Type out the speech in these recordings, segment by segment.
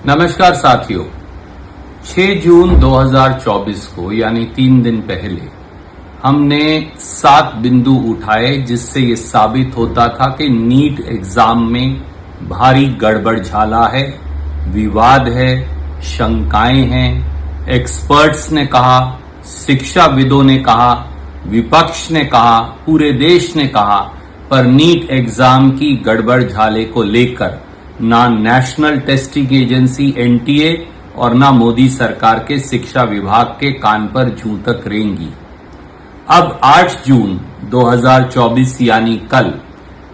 नमस्कार साथियों, 6 जून 2024 को यानी 3 दिन पहले हमने 7 बिंदु उठाए जिससे ये साबित होता था कि नीट एग्जाम में भारी गड़बड़ झाला है, विवाद है, शंकाएं हैं। एक्सपर्ट्स ने कहा, शिक्षाविदों ने कहा, विपक्ष ने कहा, पूरे देश ने कहा, पर नीट एग्जाम की गड़बड़ झाले को लेकर ना नेशनल टेस्टिंग एजेंसी एनटीए और ना मोदी सरकार के शिक्षा विभाग के कान पर जूं तक रेंगी। अब 8 जून 2024 यानी कल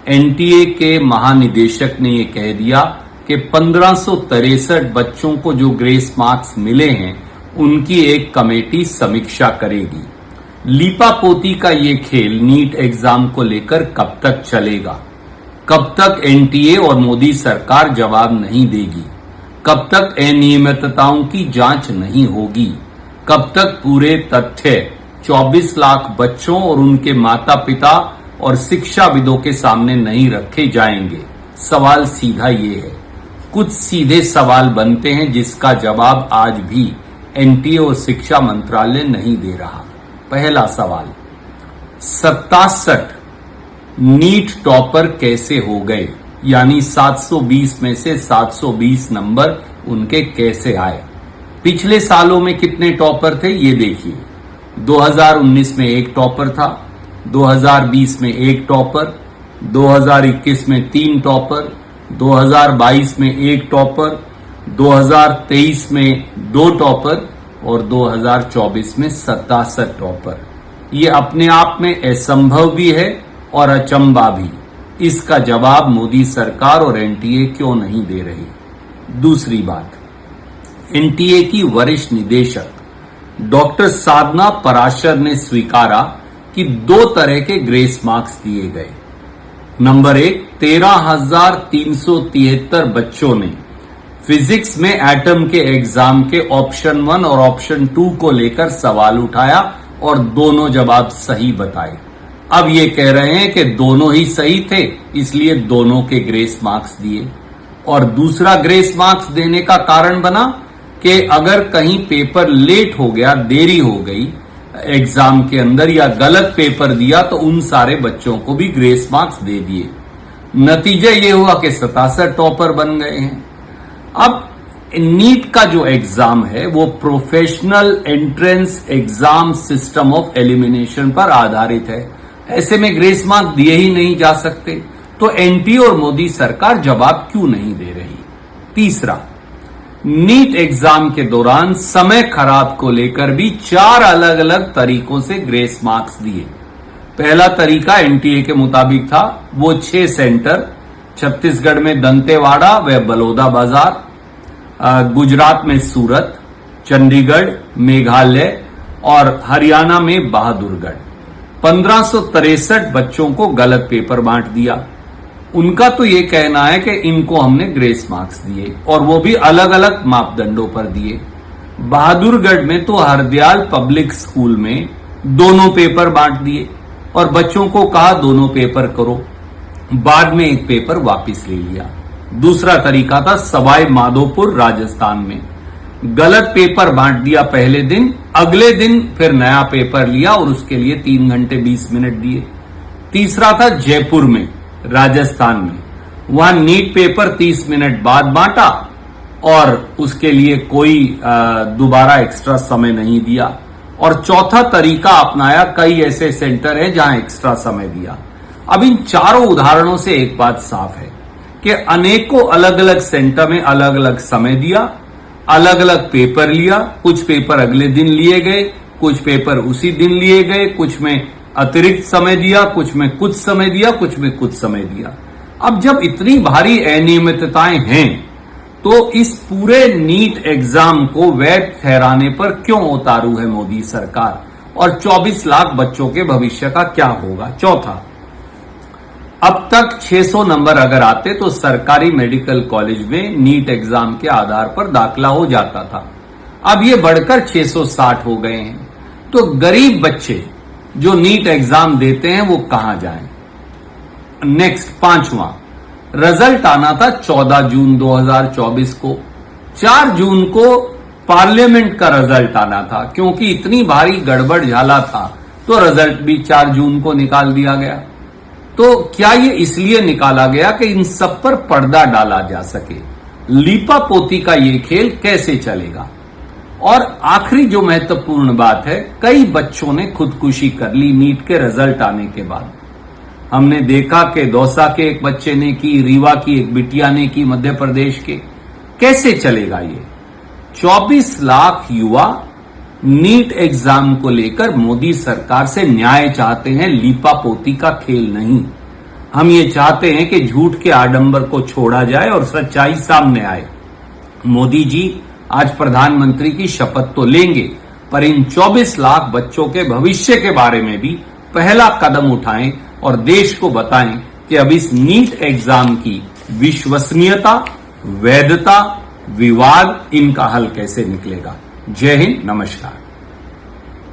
एनटीए के महानिदेशक ने यह कह दिया कि 1563 बच्चों को जो ग्रेस मार्क्स मिले हैं उनकी एक कमेटी समीक्षा करेगी। लीपापोती का ये खेल नीट एग्जाम को लेकर कब तक चलेगा? कब तक एनटीए और मोदी सरकार जवाब नहीं देगी? कब तक अनियमितताओं की जांच नहीं होगी? कब तक पूरे तथ्य 24 लाख बच्चों और उनके माता पिता और शिक्षाविदों के सामने नहीं रखे जाएंगे? सवाल सीधा ये है। कुछ सीधे सवाल बनते हैं जिसका जवाब आज भी एनटीए और शिक्षा मंत्रालय नहीं दे रहा। पहला सवाल, 67 नीट टॉपर कैसे हो गए? यानी 720 में से 720 नंबर उनके कैसे आए? पिछले सालों में कितने टॉपर थे ये देखिए। 2019 में एक टॉपर था, 2020 में एक टॉपर, 2021 में 3 टॉपर, 2022 में एक टॉपर, 2023 में 2 टॉपर और 2024 में 67 टॉपर। ये अपने आप में असंभव भी है और अचंबा भी। इसका जवाब मोदी सरकार और एनटीए क्यों नहीं दे रही? दूसरी बात, एनटीए की वरिष्ठ निदेशक डॉक्टर साधना पराशर ने स्वीकारा कि 2 तरह के ग्रेस मार्क्स दिए गए। नंबर 1, 13,373 बच्चों ने फिजिक्स में एटम के एग्जाम के ऑप्शन 1 और ऑप्शन 2 को लेकर सवाल उठाया और दोनों जवाब सही बताए। अब ये कह रहे हैं कि दोनों ही सही थे इसलिए दोनों के ग्रेस मार्क्स दिए। और दूसरा ग्रेस मार्क्स देने का कारण बना कि अगर कहीं पेपर लेट हो गया, देरी हो गई एग्जाम के अंदर या गलत पेपर दिया तो उन सारे बच्चों को भी ग्रेस मार्क्स दे दिए। नतीजा ये हुआ कि 67 टॉपर बन गए हैं। अब नीट का जो एग्जाम है वो professional entrance exam system of elimination पर आधारित है। ऐसे में ग्रेस मार्क्स दिए ही नहीं जा सकते, तो एनटीए और मोदी सरकार जवाब क्यों नहीं दे रही? तीसरा, नीट एग्जाम के दौरान समय खराब को लेकर भी 4 अलग अलग तरीकों से ग्रेस मार्क्स दिए। पहला तरीका एनटीए के मुताबिक था, वो 6 सेंटर छत्तीसगढ़ में दंतेवाड़ा व बलौदा बाजार, गुजरात में सूरत, चंडीगढ़, मेघालय और हरियाणा में बहादुरगढ़, 1563 बच्चों को गलत पेपर बांट दिया। उनका तो ये कहना है कि इनको हमने ग्रेस मार्क्स दिए और वो भी अलग अलग मापदंडों पर दिए। बहादुरगढ़ में तो हरदयाल पब्लिक स्कूल में दोनों पेपर बांट दिए और बच्चों को कहा दोनों पेपर करो, बाद में एक पेपर वापस ले लिया। दूसरा तरीका था सवाई माधोपुर राजस्थान में, गलत पेपर बांट दिया पहले दिन, अगले दिन फिर नया पेपर लिया और उसके लिए 3 घंटे 20 मिनट दिए। तीसरा था जयपुर में राजस्थान में, वहां नीट पेपर 30 मिनट बाद बांटा और उसके लिए कोई दोबारा एक्स्ट्रा समय नहीं दिया। और चौथा तरीका अपनाया, कई ऐसे सेंटर हैं जहां एक्स्ट्रा समय दिया। अब इन चारों उदाहरणों से एक बात साफ है कि अनेकों अलग अलग सेंटर में अलग अलग समय दिया, अलग अलग पेपर लिया। कुछ पेपर अगले दिन लिए गए, कुछ पेपर उसी दिन लिए गए, कुछ में अतिरिक्त समय दिया, कुछ में कुछ समय दिया, कुछ में कुछ समय दिया। अब जब इतनी भारी अनियमितताएं हैं तो इस पूरे नीट एग्जाम को वैध ठहराने पर क्यों उतारू है मोदी सरकार? और 24 लाख बच्चों के भविष्य का क्या होगा? चौथा, अब तक 600 नंबर अगर आते तो सरकारी मेडिकल कॉलेज में नीट एग्जाम के आधार पर दाखिला हो जाता था। अब ये बढ़कर 660 हो गए हैं। तो गरीब बच्चे जो नीट एग्जाम देते हैं वो कहां जाएं? नेक्स्ट, 5वां, रिजल्ट आना था 14 जून 2024 को। 4 जून को पार्लियामेंट का रिजल्ट आना था, क्योंकि इतनी भारी गड़बड़ झाला था तो रिजल्ट भी 4 जून को निकाल दिया गया। तो क्या ये इसलिए निकाला गया कि इन सब पर पर्दा डाला जा सके? लीपा पोती का ये खेल कैसे चलेगा? और आखिरी जो महत्वपूर्ण बात है, कई बच्चों ने खुदकुशी कर ली नीट के रिजल्ट आने के बाद। हमने देखा कि दौसा के एक बच्चे ने की, रीवा की एक बिटिया ने की, मध्य प्रदेश के। कैसे चलेगा ये? 24 लाख युवा नीट एग्जाम को लेकर मोदी सरकार से न्याय चाहते हैं, लीपा पोती का खेल नहीं। हम ये चाहते हैं कि झूठ के आडंबर को छोड़ा जाए और सच्चाई सामने आए। मोदी जी आज प्रधानमंत्री की शपथ तो लेंगे, पर इन 24 लाख बच्चों के भविष्य के बारे में भी पहला कदम उठाएं और देश को बताएं कि अब इस नीट एग्जाम की विश्वसनीयता, वैधता, विवाद, इनका हल कैसे निकलेगा। जय हिंद, नमस्कार।